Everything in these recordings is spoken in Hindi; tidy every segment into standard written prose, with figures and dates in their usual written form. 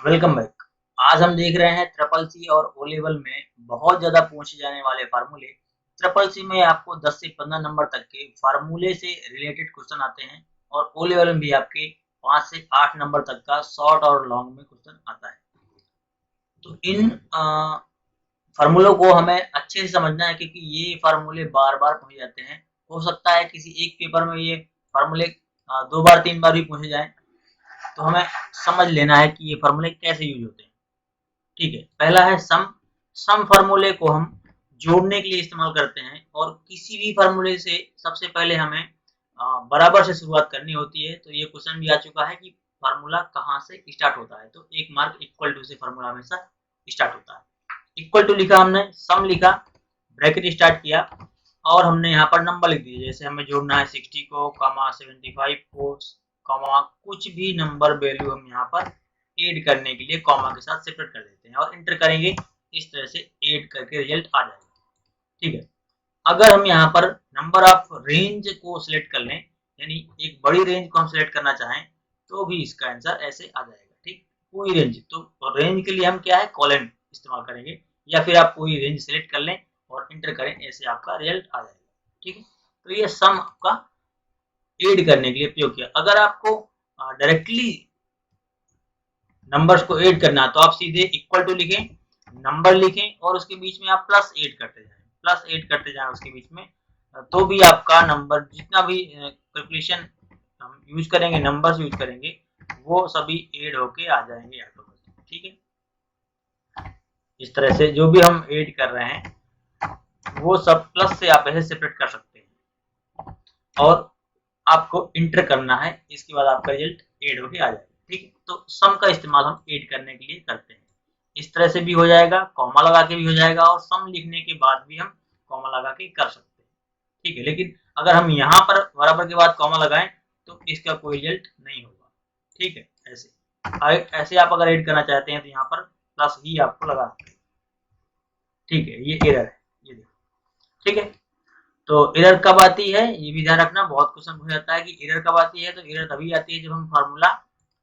Welcome back. आज हम देख रहे हैं ट्रिपल सी और ओ लेवल में बहुत ज़्यादा पूछे जाने वाले फार्मूले। ट्रिपल सी में आपको 10 से 15 नंबर तक के फार्मूले से रिलेटेड क्वेश्चन आते हैं और ओ लेवल में भी आपके 5 से 8 नंबर तक का शॉर्ट और लॉन्ग में क्वेश्चन आता है। तो इन फार्मूलों को हमें अच्छे से समझना है क्योंकि ये फार्मूले बार-बार पूछे जाते हैं। हो सकता है किसी एक पेपर में ये फार्मूले 2 बार 3 बार भी पूछे जाएँ, तो हमें समझ लेना है कि ये फार्मूले कैसे यूज़ होते हैं। ठीक है, पहला है सम फार्मूले को हम जोड़ने के लिए इस्तेमाल करते हैं और किसी भी फार्मूले से सबसे पहले हमें बराबर से शुरुआत करनी होती है। तो ये क्वेश्चन भी आ चुका है कि फार्मूला कहाँ से स्टार्ट होता है, तो एक मार्क इक्वल टू से फार्मूला हमेशा स्टार्ट होता है। इक्वल टू लिखा हमने, सम लिखा, ब्रैकेट स्टार्ट किया और हमने यहाँ पर नंबर लिख दिए। जैसे हमें जोड़ना है 60 को, कॉमा 75 को, कॉमा कुछ भी नंबर वैल्यू हम यहाँ पर ऐड करने के लिए कॉमा के साथ सेपरेट कर देते हैं और इंटर करेंगे। इस तरह से ऐड करके रिजल्ट आ जाएगा। ठीक है, अगर हम यहाँ पर नंबर ऑफ रेंज को सिलेक्ट कर लें, यानी एक बड़ी रेंज को हम सिलेक्ट करना चाहें, तो भी इसका आंसर ऐसे आ जाएगा। ठीक, कोई रेंज, तो रेंज के लिए हम क्या है, कॉलन इस्तेमाल करेंगे या फिर आप कोई रेंज सिलेक्ट कर लें और इंटर करें, ऐसे आपका रिजल्ट आ जाएगा। ठीक है, तो ये सम आपका ऐड करने के लिए प्रयोग किया। अगर आपको डायरेक्टली नंबर्स को ऐड करना है तो आप सीधे इक्वल टू लिखें, नंबर लिखें और उसके बीच में आप प्लस ऐड करते जाएं, प्लस ऐड करते जाएं उसके बीच में, तो भी आपका नंबर जितना भी कैलकुलेशन हम यूज करेंगे, नंबर्स यूज करेंगे, वो सभी ऐड होके आ जाएंगे ऑटोमेटिक। ठीक है, इस तरह से जो भी हम ऐड कर रहे हैं वो सब प्लस से आप ऐसे सेपरेट कर सकते हैं और आपको इंटर करना है। इसके बाद आपका रिजल्ट ऐड होके आ जाएगा। ठीक है, तो सम का इस्तेमाल हम ऐड करने के लिए करते हैं। इस तरह से भी हो जाएगा, कॉमा लगा के भी हो जाएगा और सम लिखने के बाद भी हम कॉमा लगा के कर सकते हैं। ठीक है, लेकिन अगर हम यहाँ पर बराबर के बाद कॉमा लगाएं तो इसका कोई रिजल्ट नहीं होगा। ठीक है, ऐसे आप अगर ऐड करना चाहते हैं तो यहाँ पर प्लस ही आपको लगाना है। ठीक है, ये एरर है, ये देखो। ठीक है, तो एरर कब आती है ये भी ध्यान रखना। बहुत क्वेश्चन हो जाता है कि एरर कब आती है, तो एरर तभी आती है जब हम फार्मूला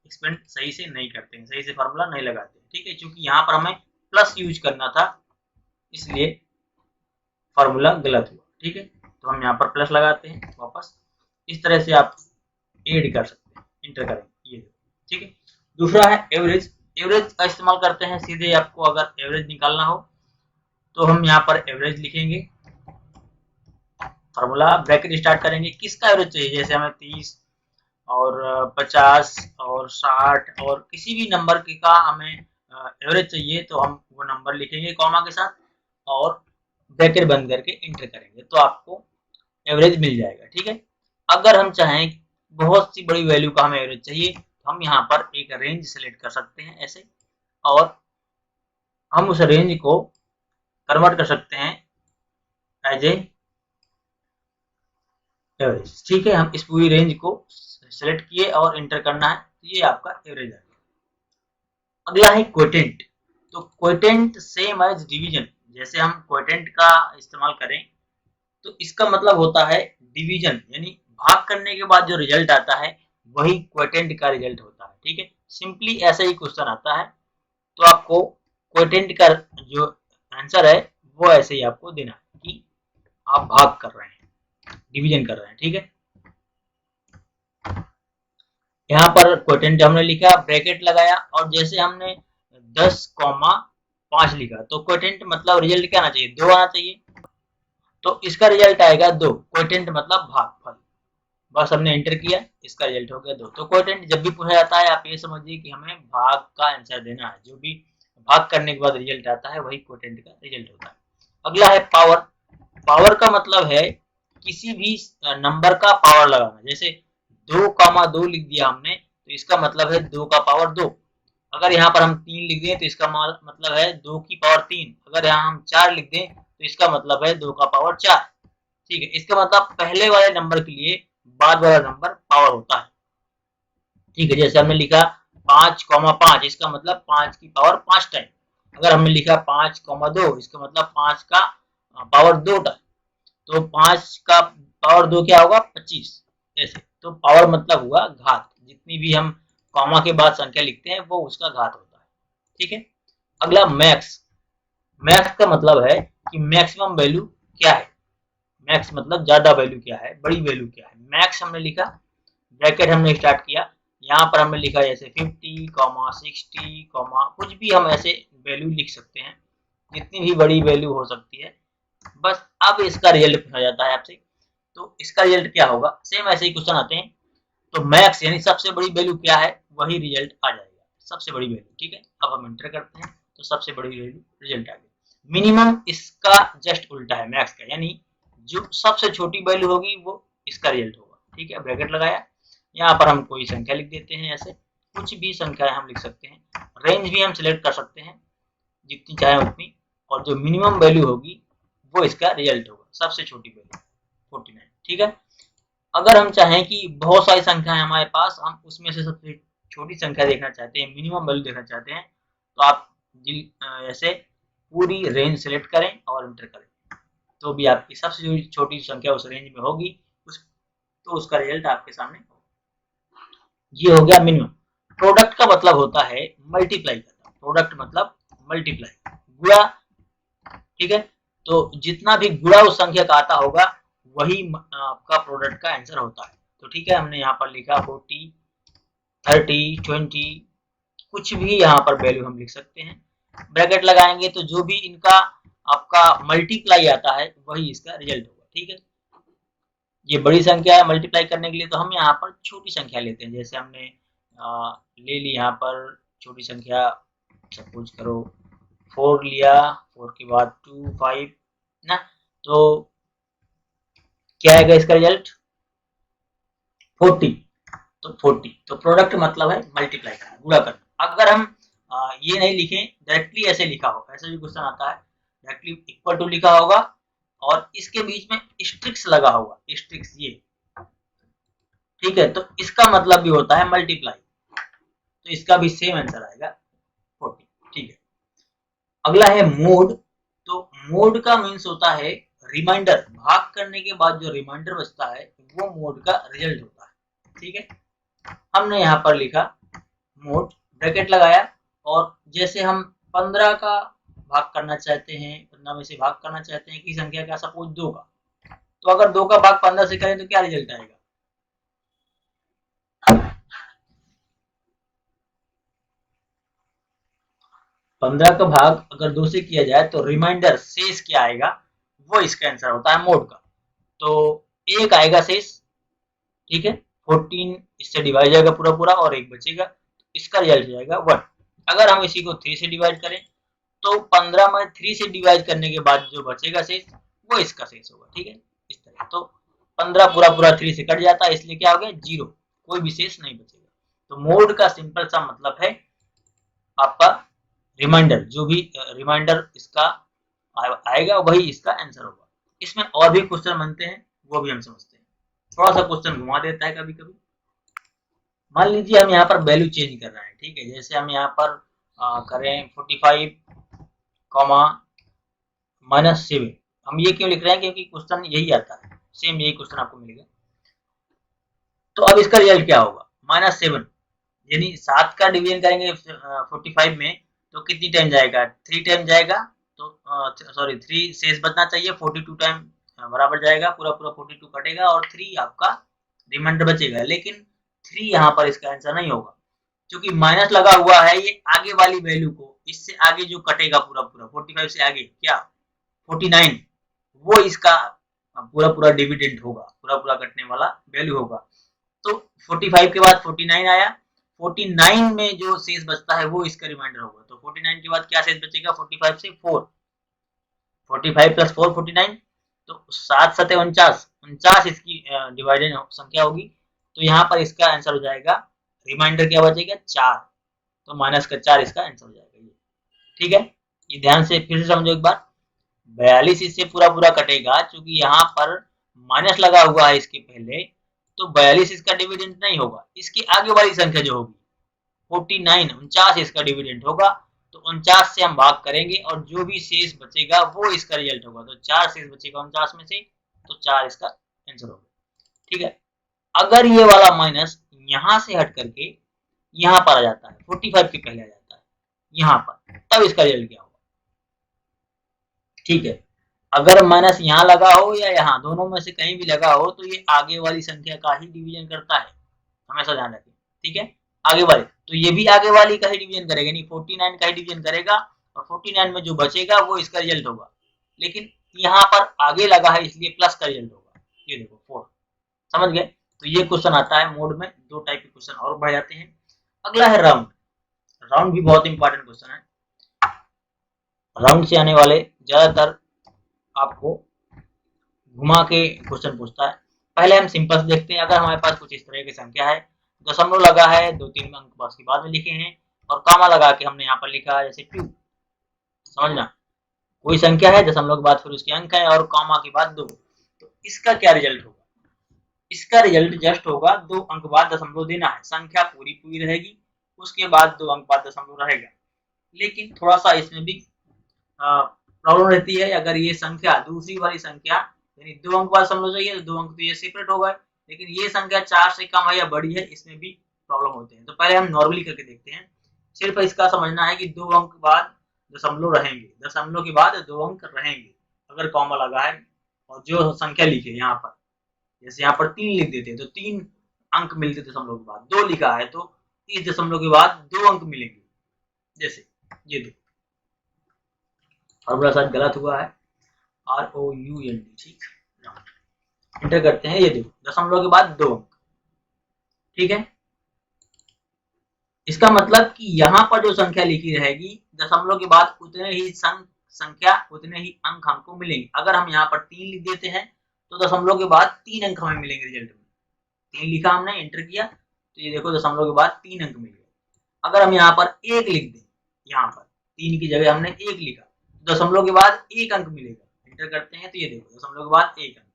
एक्सपेंड सही से नहीं करते हैं, सही से फार्मूला नहीं लगाते हैं। ठीक है, क्योंकि यहाँ पर हमें प्लस यूज करना था इसलिए फार्मूला गलत हुआ। ठीक है, तो हम यहाँ पर प्लस लगाते हैं वापस। इस तरह से आप ऐड कर सकते हैं, इंटर करेंगे ये। ठीक है, दूसरा है एवरेज। एवरेज का इस्तेमाल करते हैं सीधे। आपको अगर एवरेज निकालना हो तो हम यहाँ पर एवरेज लिखेंगे, फार्मूला ब्रैकेट स्टार्ट करेंगे। किसका एवरेज चाहिए, जैसे हमें 30 और 50 और 60 और किसी भी नंबर का हमें एवरेज चाहिए तो हम वो नंबर लिखेंगे कॉमा के साथ और ब्रैकेट बंद करके इंटर करेंगे तो आपको एवरेज मिल जाएगा। ठीक है, अगर हम चाहें बहुत सी बड़ी वैल्यू का हमें एवरेज चाहिए तो हम यहाँ पर एक रेंज सेलेक्ट कर सकते हैं ऐसे, और हम उस रेंज को कन्वर्ट कर सकते हैं एज ए एवरेज। ठीक है, हम इस पूरी रेंज को सेलेक्ट किए और इंटर करना है, ये आपका एवरेज आ गया। अगला है क्वोटेंट। तो क्वोटेंट सेम एज डिवीजन। जैसे हम क्वोटेंट का इस्तेमाल करें तो इसका मतलब होता है डिवीजन, यानी भाग करने के बाद जो रिजल्ट आता है वही क्वोटेंट का रिजल्ट होता है। ठीक है, सिंपली ऐसा ही क्वेश्चन आता है तो आपको क्वोटेंट का जो आंसर है वो ऐसे ही आपको देना है कि आप भाग कर रहे हैं, डिवीजन कर रहे हैं। ठीक है, यहाँ पर क्वोटेंट हमने लिखा, ब्रैकेट लगाया और जैसे हमने 10,5 लिखा तो क्वोटेंट मतलब रिजल्ट क्या आना चाहिए, 2 आना चाहिए, तो इसका रिजल्ट आएगा 2। क्वोटेंट मतलब भागफल। बस हमने एंटर किया, इसका रिजल्ट हो गया 2। तो क्वोटेंट जब भी पूछा जाता है आप ये समझिए कि हमें भाग का आंसर देना है। जो भी भाग करने के बाद रिजल्ट आता है वही क्वोटेंट का रिजल्ट होता है। अगला है पावर। पावर का मतलब है किसी भी नंबर का पावर लगाना। जैसे 2,2 लिख दिया हमने तो इसका मतलब है 2 का पावर 2। अगर यहाँ पर हम 3 लिख दें तो इसका मतलब है 2 की पावर 3। अगर यहाँ हम 4 लिख दें तो इसका मतलब है 2 का पावर 4। ठीक है, इसका मतलब पहले वाले नंबर के लिए बाद वाला नंबर पावर होता है। ठीक है, जैसे हमने लिखा 5,5, इसका मतलब 5 की पावर 5 टाइम। अगर हमने लिखा 5,2, इसका मतलब 5 का पावर 2 टाइम। तो 5 का पावर 2 क्या होगा, 25। ऐसे तो पावर मतलब हुआ घात। जितनी भी हम कॉमा के बाद संख्या लिखते हैं वो उसका घात होता है। ठीक है। अगला मैक्स। मैक्स का मतलब है कि मैक्सिमम वैल्यू क्या है। मैक्स मतलब ज्यादा वैल्यू क्या है, बड़ी वैल्यू क्या है। मैक्स हमने लिखा, ब्रैकेट हमने स्टार्ट किया, यहाँ पर हमने लिखा जैसे 50, 60, कुछ भी हम ऐसे वैल्यू लिख सकते हैं, जितनी भी बड़ी वैल्यू हो सकती है। बस अब इसका रिजल्ट पूछा जाता है आपसे, तो इसका रिजल्ट क्या होगा, सेम ऐसे ही क्वेश्चन आते हैं। तो मैक्स यानी सबसे बड़ी वैल्यू क्या है, वही रिजल्ट आ जाएगा, सबसे बड़ी वैल्यू। ठीक है, अब हम एंटर करते हैं तो सबसे बड़ी वैल्यू रिजल्ट आ गया। मिनिमम इसका जस्ट उल्टा है मैक्स का, यानी जो सबसे छोटी वैल्यू होगी वो इसका रिजल्ट होगा। ठीक है, ब्रैकेट लगाया, यहाँ पर हम कोई संख्या लिख देते हैं, ऐसे कुछ भी संख्या हम लिख सकते हैं। रेंज भी हम सिलेक्ट कर सकते हैं, जितनी चाहे उतनी, और जो मिनिमम वैल्यू होगी वो इसका रिजल्ट होगा, सबसे छोटी वैल्यू 49। ठीक है, अगर हम चाहें कि बहुत सारी संख्या है हमारे पास, हम उसमें से सबसे छोटी संख्या देखना चाहते हैं, मिनिमम वैल्यू देखना चाहते हैं, तो आप ऐसे पूरी रेंज सेलेक्ट करें और एंटर करें, तो भी आपकी सबसे छोटी संख्या उस रेंज में होगी, तो उसका रिजल्ट आपके सामने होगा। ये हो गया मिनिमम। प्रोडक्ट का मतलब होता है मल्टीप्लाई करना। प्रोडक्ट मतलब मल्टीप्लाई, गुणा। ठीक है, तो जितना भी गुणा उस संख्या का आता होगा वही आपका प्रोडक्ट का आंसर होता है। तो ठीक है, हमने यहाँ पर लिखा 40, 30, 20, कुछ भी यहाँ पर वैल्यू हम लिख सकते हैं। ब्रैकेट लगाएंगे तो जो भी इनका आपका मल्टीप्लाई आता है वही इसका रिजल्ट होगा। ठीक है, ये बड़ी संख्या है, मल्टीप्लाई करने के लिए तो हम यहाँ पर छोटी संख्या लेते हैं। जैसे हमने ले ली यहाँ पर छोटी संख्या, सपोज करो 4 लिया, 4 के बाद 2, 5 ना, तो क्या आएगा इसका रिजल्ट 40। तो 40, तो प्रोडक्ट मतलब है मल्टीप्लाई करना, गुणा करना। अगर हम ये नहीं लिखें, डायरेक्टली ऐसे लिखा होगा, ऐसा भी क्वेश्चन आता है, डायरेक्टली इक्वल टू लिखा होगा और इसके बीच में स्ट्रिक्स लगा होगा, स्ट्रिक्स ये। ठीक है, तो इसका मतलब भी होता है मल्टीप्लाई, तो इसका भी सेम आंसर आएगा 40। ठीक है, अगला है मोड। तो मोड का मीन्स होता है रिमाइंडर, भाग करने के बाद जो रिमाइंडर बचता है वो मोड का रिजल्ट होता है। ठीक है, हमने यहाँ पर लिखा मोड, ब्रैकेट लगाया, और जैसे हम 15 का भाग करना चाहते हैं, 15 में से भाग करना चाहते हैं कि संख्या का, सपोज 2 का, तो अगर 2 का भाग 15 से करें तो क्या रिजल्ट आएगा, 15 का भाग अगर 2 से किया जाए तो रिमाइंडर शेष क्या आएगा, वो इसका आंसर होता है मोड का। तो 1 आएगा शेष। ठीक है, 14 इससे डिवाइड जाएगा पूरा पूरा और 1 बचेगा, इसका रिजल्ट जाएगा 1। अगर हम इसी को 3 से डिवाइड करें तो 15 में 3 से डिवाइड करने के बाद जो बचेगा शेष वो इसका शेष होगा। ठीक है, इस तरह तो 15 पूरा पूरा 3 से कट जाता है, इसलिए क्या हो गया 0, कोई भी शेष नहीं बचेगा। तो मोड का सिंपल सा मतलब है आपका रिमाइंडर, जो भी रिमाइंडर इसका आएगा वही इसका आंसर होगा। इसमें और भी क्वेश्चन बनते हैं, वो भी हम समझते हैं। थोड़ा सा क्वेश्चन घुमा देता है कभी कभी। मान लीजिए हम यहाँ पर वैल्यू चेंज कर रहे हैं। ठीक है, जैसे हम यहाँ पर करें 45, -7। हम ये क्यों लिख रहे हैं, क्योंकि क्वेश्चन यही आता है, सेम यही क्वेश्चन आपको मिलेगा। तो अब इसका रिजल्ट क्या होगा, -7, यानी 7 का डिवीजन करेंगे 45 में तो कितनी टाइम जाएगा, 3 टाइम जाएगा। तो सॉरी 3 शेष बचना चाहिए, 42 टाइम बराबर जाएगा, पूरा पूरा 42 कटेगा और 3 आपका रिमाइंडर बचेगा। लेकिन 3 यहाँ पर इसका आंसर नहीं होगा, क्योंकि माइनस लगा हुआ है, ये आगे वाली वैल्यू को, इससे आगे जो कटेगा पूरा पूरा 45 से आगे क्या 49, वो इसका पूरा पूरा डिविडेंड होगा, पूरा पूरा कटने वाला वैल्यू होगा। तो 45 के बाद 49 आया, 49 में जो शेष बचता है वो इसका रिमाइंडर होगा। तो 49 के बाद क्या शेष बचेगा, 45 से 4, 45 प्लस 4 49, तो 7 7 49, 49 इसकी डिवाइडेड संख्या होगी। तो यहाँ पर इसका आंसर हो जाएगा, रिमाइंडर क्या बचेगा 4, तो माइनस का 4 इसका आंसर हो जाएगा। ये ठीक है, ये ध्यान से फिर से समझो एक बार। 42 इससे पूरा पूरा कटेगा, क्योंकि यहाँ पर माइनस लगा हुआ है इसके पहले, तो 42 इसका डिविडेंड नहीं होगा। इसकी आगे वाली संख्या जो होगी 49, 49 इसका डिविडेंड होगा। तो 49 से हम भाग करेंगे और जो भी शेष बचेगा वो इसका रिजल्ट होगा। तो 4 शेष बचेगा 49 में से, तो 4 इसका आंसर होगा। ठीक है, अगर ये वाला माइनस यहाँ से हट करके यहाँ पर आ जाता है, 45 के पहले आ जाता है, यहाँ पर, तब इसका रिजल्ट क्या होगा। ठीक है, अगर माइनस यहाँ लगा हो या यहाँ, दोनों में से कहीं भी लगा हो, तो ये आगे वाली संख्या का ही डिवीजन करता है, हमेशा ध्यान रखें। ठीक है, आगे वाली, तो ये भी आगे वाली का ही डिवीजन करेगा, नहीं 49 का ही डिवीजन करेगा, और 49 में जो बचेगा वो इसका रिजल्ट होगा। लेकिन यहाँ पर आगे लगा है इसलिए प्लस का रिजल्ट होगा। ये देखो 4, समझ गए। तो ये क्वेश्चन आता है मोड में, दो टाइप के क्वेश्चन और बढ़ जाते हैं। अगला है राउंड। राउंड भी बहुत इंपॉर्टेंट क्वेश्चन है। राउंड से आने वाले ज्यादातर आपको घुमा के क्वेश्चन पूछता है। पहले हम सिंपल से देखते हैं। अगर हमारे पास कुछ इस तरह की संख्या है, दशमलव लगा है, 2-3 अंक बस के बाद में लिखे हैं, और कॉमा लगा के हमने यहाँ पर लिखा है जैसे 2, समझना। कोई संख्या है, दशमलव के बाद फिर उसके अंक है, और कॉमा के बाद 2, तो इसका क्या रिजल्ट होगा। इसका रिजल्ट जस्ट होगा 2 अंक बाद दशमलव देना है, संख्या पूरी पूरी रहेगी, उसके बाद 2 अंक बाद दशमलव रहेगा। लेकिन थोड़ा सा इसमें भी प्रॉब्लम रहती है। अगर ये संख्या दूसरी वाली संख्या यानी 2 अंक बाद दशमलव चाहिए, तो 2 अंक तो ये सेपरेट हो गए, लेकिन ये संख्या 4 से कम है या बड़ी है, इसमें भी प्रॉब्लम होते हैं। तो पहले हम नॉर्मली करके देखते हैं। सिर्फ इसका समझना है कि 2 अंक बाद दशमलव रहेंगे, दशमलव के बाद 2 अंक रहेंगे अगर कॉमा लगा है, और जो संख्या लिखे यहाँ पर, जैसे यहाँ पर 3 लिख देते हैं तो 3 अंक मिलते दशमलव के बाद, 2 लिखा है तो इस दशमलव के बाद 2 अंक मिलेंगे। जैसे ये दो, फॉर्मूला शायद गलत हुआ है, ROUND, ठीक, इंटर करते हैं। ये देखो दशमलव के बाद 2 अंक, ठीक है। इसका मतलब कि यहाँ पर जो संख्या लिखी रहेगी, दशमलव के बाद उतने ही संख्या, उतने ही अंक हमको मिलेंगे। अगर हम यहाँ पर 3 लिख देते हैं तो दशमलव के बाद 3 अंक हमें मिलेंगे रिजल्ट में। 3 लिखा हमने, एंटर किया, तो ये देखो दशमलव के बाद 3 अंक मिल गए। अगर हम यहाँ पर 1 लिख दें, यहाँ पर 3 की जगह हमने 1 लिखा, तो दशमलव के बाद 1 अंक मिलेगा, एंटर करते हैं, तो ये देखो दशमलव के बाद 1 अंक,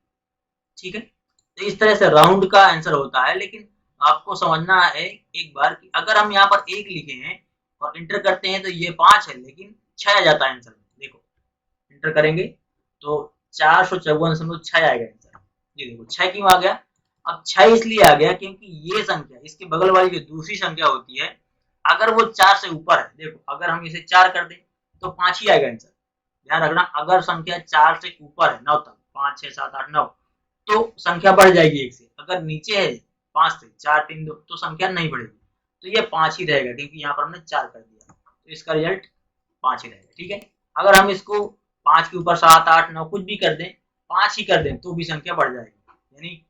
ठीक है। तो इस तरह से राउंड का आंसर होता है। लेकिन आपको समझना है एक बार कि अगर हम यहाँ पर 1 लिखे हैं और इंटर करते हैं तो ये 5 है, लेकिन 6 आ जाता है आंसर में। देखो इंटर करेंगे तो 454.6 आएगा आंसर। ये देखो 6 क्यों आ गया। अब 6 इसलिए आ गया क्योंकि ये संख्या, इसके बगल वाली जो दूसरी संख्या होती है, अगर वो 4 से ऊपर है, देखो अगर हम इसे 4 कर दें तो 5 ही आएगा आंसर। ध्यान रखना, अगर संख्या 4 से ऊपर है, 9 तक, 5 6 7 8 9, तो संख्या बढ़ जाएगी 1 से। अगर नीचे है 5 से 4 3 2, तो संख्या नहीं बढ़ेगी, तो ये 5 ही रहेगा, क्योंकि यहाँ पर हमने 4 कर दिया, तो इसका रिजल्ट 5 ही रहेगा। ठीक है, अगर हम इसको 5 के ऊपर 7 8 9 कुछ भी कर दें, 5 ही कर दें, तो भी संख्या बढ़ जाएगी, यानी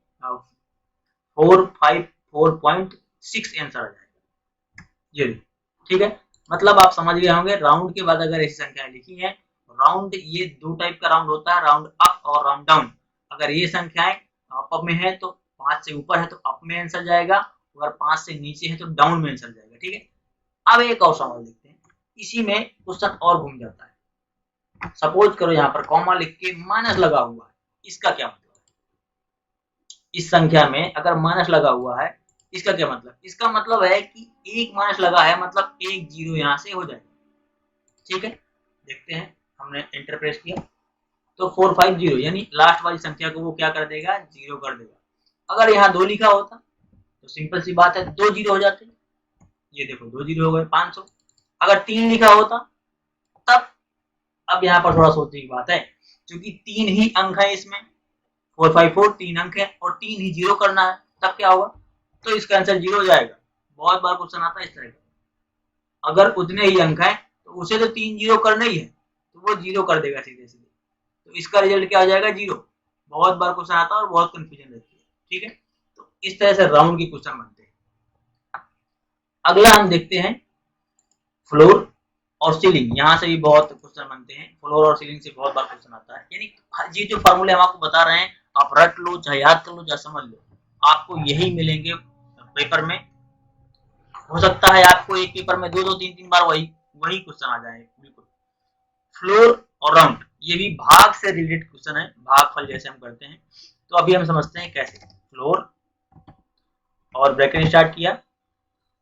454.6 आंसर आ जाएगा। ये ठीक है, मतलब आप समझ गए होंगे। राउंड के बाद अगर ऐसी संख्याएं लिखी हैं, राउंड, ये दो टाइप का राउंड होता है, राउंड अप और राउंड डाउन। अगर ये संख्याएं अप में है तो 5 से ऊपर है तो अप में आंसर जाएगा, अगर 5 से नीचे है तो डाउन में आंसर जाएगा। ठीक है, अब एक और सवाल देखते हैं, इसी में क्वेश्चन और घूम जाता है। सपोज करो यहाँ पर कॉमा लिख के माइनस लगा हुआ है, इसका क्या मतलब है। इस संख्या में अगर माइनस लगा हुआ है, इसका क्या मतलब, इसका मतलब है कि एक माइनस लगा है, मतलब एक जीरो यहाँ से हो जाएगा। ठीक है, देखते हैं, हमने एंटर प्रेस किया तो 450, यानी लास्ट वाली संख्या को वो क्या कर देगा, जीरो कर देगा। अगर यहाँ 2 लिखा होता तो सिंपल सी बात है, 2 जीरो हो जाते। ये देखो 2 जीरो हो गए, 500। अगर 3 लिखा होता तब, अब यहाँ पर थोड़ा सोचने की बात है, क्योंकि 3 ही अंक है इसमें, 454 3 अंक है और 3 ही जीरो करना है, तब क्या होगा, तो इसका आंसर जीरो हो जाएगा। बहुत बार क्वेश्चन आता है इस तरह का, अगर उतने ही अंक है तो उसे तो 3 जीरो करना ही है, तो वो जीरो कर देगा सीधे सीधे, तो इसका रिजल्ट क्या हो जाएगा, जीरो। बहुत बार क्वेश्चन आता है और बहुत कंफ्यूजन रहती है। ठीक है, तो इस तरह से राउंड के क्वेश्चन बनते हैं। अगला हम देखते हैं फ्लोर और सीलिंग। यहाँ से भी बहुत क्वेश्चन बनते हैं, फ्लोर और सीलिंग से बहुत बार क्वेश्चन आता है। यानी ये जो फॉर्मूले हम आपको बता रहे हैं, आप रट लो, चाहे याद कर लो, चाहे समझ लो, आपको यही मिलेंगे पेपर में। हो सकता है आपको एक पेपर में 2 2 3 3 बार वही क्वेश्चन आ जाए। बिल्कुल, फ्लोर और राउंड, ये भी भाग से रिलेटेड क्वेश्चन है, भागफल जैसे हम करते हैं। तो अभी हम समझते हैं कैसे। फ्लोर और ब्रैकेट स्टार्ट किया,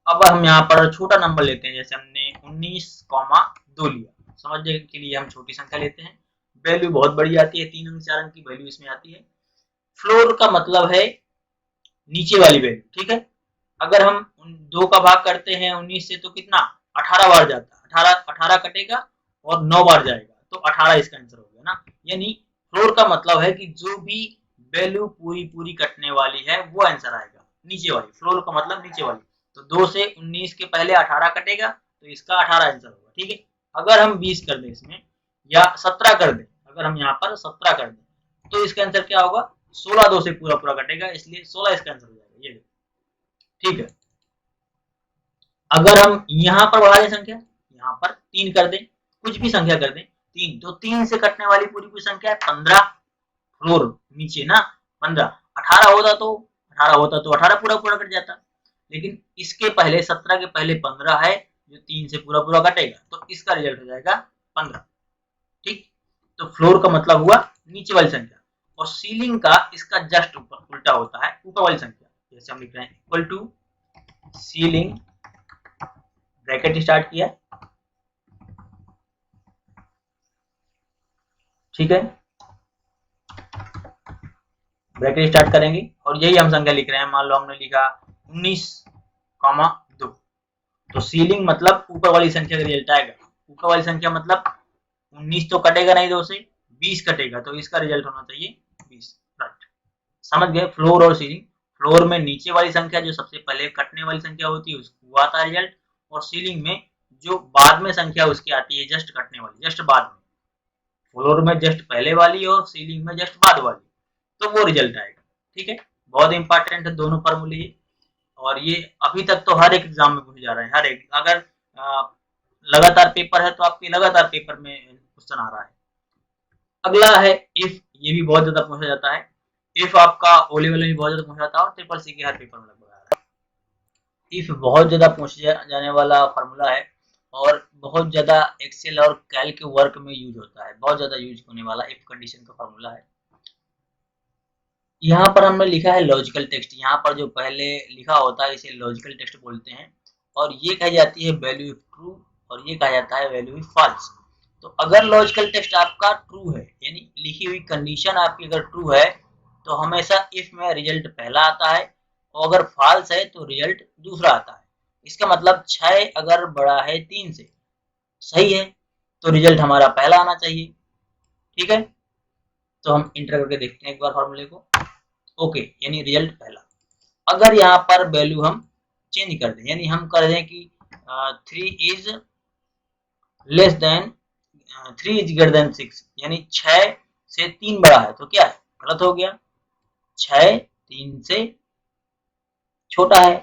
अब हम यहाँ पर छोटा नंबर लेते हैं, जैसे हमने 19,2 लिया। समझने के लिए हम छोटी संख्या लेते हैं, वैल्यू बहुत बड़ी आती है, 3 अंक 4 अंक की वैल्यू इसमें आती है। फ्लोर का मतलब है नीचे वाली वैल्यू। ठीक है, अगर हम 2 का भाग करते हैं 19 से तो कितना, 18 बार जाता है। 18 18 कटेगा और 9 बार जाएगा तो 18 इसका आंसर हो गया ना। यानी फ्लोर का मतलब है कि जो भी वैल्यू पूरी पूरी कटने वाली है वो आंसर आएगा, नीचे वाली। फ्लोर का मतलब नीचे वाली। तो 2 से 19 के पहले 18 कटेगा तो इसका 18 आंसर होगा, ठीक है। अगर हम 20 कर दें इसमें या 17 कर दें, अगर हम यहाँ पर 17 कर दें तो इसका आंसर क्या होगा, 16 2 से पूरा पूरा कटेगा, इसलिए 16 इसका आंसर हो जाएगा, ये ठीक है। अगर हम यहाँ पर बढ़ा दें संख्या, यहाँ पर 3 कर दें, कुछ भी संख्या कर दें, 3, तो 3 से कटने वाली पूरी पूरी संख्या है 15, फ्लोर नीचे ना 15। 18 होता तो 18 पूरा पूरा कट जाता, लेकिन इसके पहले 17 के पहले 15 है जो 3 से पूरा पूरा कटेगा, तो इसका रिजल्ट हो जाएगा 15, ठीक। तो फ्लोर का मतलब हुआ नीचे वाली संख्या, और सीलिंग का इसका जस्ट ऊपर उल्टा होता है, ऊपर वाली संख्या। जैसे हम लिख रहे हैं equal to ceiling, bracket start किया, ठीक है, ब्रैकेट स्टार्ट करेंगे और यही हम संख्या लिख रहे हैं। मान लो हमने लिखा 19,2, तो सीलिंग मतलब ऊपर वाली संख्या का रिजल्ट आएगा। ऊपर वाली संख्या मतलब 19 तो कटेगा नहीं 2 से, 20 कटेगा, तो इसका रिजल्ट होना चाहिए 20, राइट। समझ गए, फ्लोर और सीलिंग। फ्लोर में नीचे वाली संख्या जो सबसे पहले कटने वाली संख्या होती है उसको आता है रिजल्ट, और सीलिंग में जो बाद में संख्या उसकी आती है जस्ट कटने वाली, जस्ट बाद में। फ्लोर में जस्ट पहले वाली और सीलिंग में जस्ट बाद वाली, तो वो रिजल्ट आएगा, ठीक है। बहुत इंपॉर्टेंट है दोनों फार्मूले, और ये अभी तक तो हर एक एग्जाम में पूछे जा रहे हैं, हर एक। अगर लगातार पेपर है तो आपके लगातार पेपर में क्वेश्चन आ रहा है। अगला है इफ, ये भी बहुत ज्यादा पूछा जाता है। इफ आपका ओ लेवल में भी बहुत ज्यादा पूछा जाता है और ट्रिपल सी के हर पेपर में लगभग आ रहा है। इफ बहुत ज्यादा पूछा जाने वाला फार्मूला है और बहुत ज्यादा एक्सेल और कैल के वर्क में यूज होता है, बहुत ज्यादा यूज होने वाला इफ कंडीशन का फार्मूला है। यहाँ पर हमने लिखा है लॉजिकल टेक्स्ट, यहाँ पर जो पहले लिखा होता है इसे लॉजिकल टेक्स्ट बोलते हैं, और ये कही जाती है वैल्यू ट्रू, और ये कहा जाता है वैल्यू फॉल्स। तो अगर लॉजिकल टेक्स्ट आपका ट्रू है, यानी लिखी हुई कंडीशन आपकी अगर ट्रू है, तो हमेशा इफ में रिजल्ट पहला आता है, और अगर फॉल्स है तो रिजल्ट दूसरा आता है। इसका मतलब 6 अगर बड़ा है 3 से, सही है, तो रिजल्ट हमारा पहला आना चाहिए, ठीक है। तो हम इंटर करके देखते हैं एक बार फॉर्मूले को। ओके, यानी रिजल्ट पहला। अगर यहाँ पर वैल्यू हम चेंज कर दें, यानी हम कर दें कि 3 is less than 3 is greater than 6, यानी 6 से 3 बड़ा है, तो क्या है, गलत हो गया। 6 3 से छोटा है।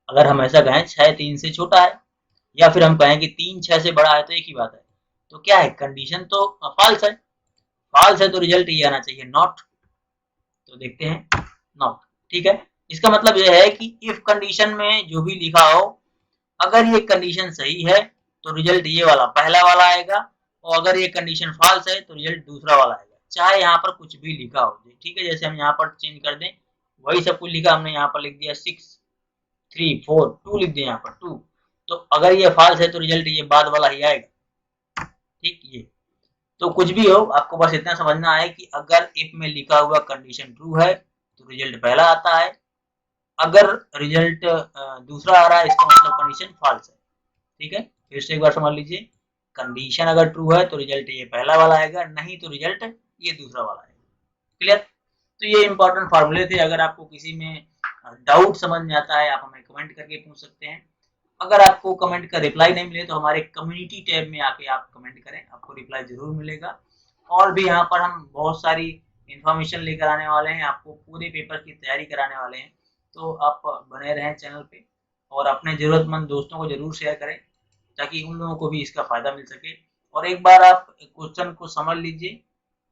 अगर हम ऐसा कहें 6 3 से छोटा है, या फिर हम कहें कि 3 6 से बड़ा है, तो एक ही बात है। तो क्या है, कंडीशन तो फॉल्स है, फॉल्स है तो रिजल्ट ये आना चाहिए नॉट। तो देखते हैं नॉट, ठीक है। इसका मतलब यह है कि इफ कंडीशन में जो भी लिखा हो, अगर ये कंडीशन सही है तो रिजल्ट ये वाला पहला वाला आएगा, और अगर ये कंडीशन फॉल्स है तो रिजल्ट दूसरा वाला आएगा, चाहे यहाँ पर कुछ भी लिखा हो, ठीक है। जैसे हम यहाँ पर चेंज कर दें, वही सब कुछ लिखा, हमने यहाँ पर लिख दिया 6 3 4 2 लिख दिया यहाँ पर 2, तो अगर ये फॉल्स है तो रिजल्ट ये बाद वाला ही आएगा, ठीक। ये तो कुछ भी हो, आपको बस इतना समझना है कि अगर इफ में लिखा हुआ कंडीशन ट्रू है तो रिजल्ट पहला आता है, अगर रिजल्ट दूसरा आ रहा है इसका मतलब कंडीशन फॉल्स है, ठीक है। फिर से एक बार समझ लीजिए, कंडीशन अगर ट्रू है तो रिजल्ट ये पहला वाला आएगा, नहीं तो रिजल्ट ये दूसरा वाला आएगा, क्लियर। तो ये इंपॉर्टेंट फार्मूले थे। अगर आपको किसी में डाउट समझ में आता है, आप हमें कमेंट करके पूछ सकते हैं। अगर आपको कमेंट का रिप्लाई नहीं मिले तो हमारे कम्युनिटी टैब में आके आप कमेंट करें, आपको रिप्लाई जरूर मिलेगा। और भी यहाँ पर हम बहुत सारी इंफॉर्मेशन लेकर आने वाले हैं, आपको पूरे पेपर की तैयारी कराने वाले हैं, तो आप बने रहें चैनल पे, और अपने ज़रूरतमंद दोस्तों को ज़रूर शेयर करें ताकि उन लोगों को भी इसका फ़ायदा मिल सके। और एक बार आप क्वेश्चन को समझ लीजिए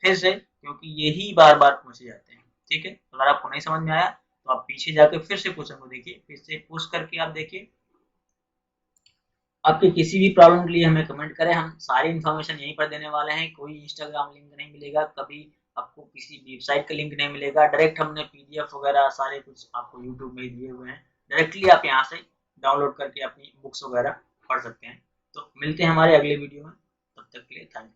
फिर से, क्योंकि यही बार बार पूछे जाते हैं, ठीक है। अगर आपको नहीं समझ में आया तो आप पीछे जाके फिर से क्वेश्चन को देखिए, फिर से पुश करके आप देखिए। आपके किसी भी प्रॉब्लम के लिए हमें कमेंट करें, हम सारी इन्फॉर्मेशन यहीं पर देने वाले हैं। कोई इंस्टाग्राम लिंक नहीं मिलेगा, कभी आपको किसी वेबसाइट का लिंक नहीं मिलेगा, डायरेक्ट हमने पीडीएफ वगैरह सारे कुछ आपको यूट्यूब में दिए हुए हैं, डायरेक्टली आप यहाँ से डाउनलोड करके अपनी बुक्स वगैरह पढ़ सकते हैं। तो मिलते हैं हमारे अगले वीडियो में, तब तक के लिए थैंक यू।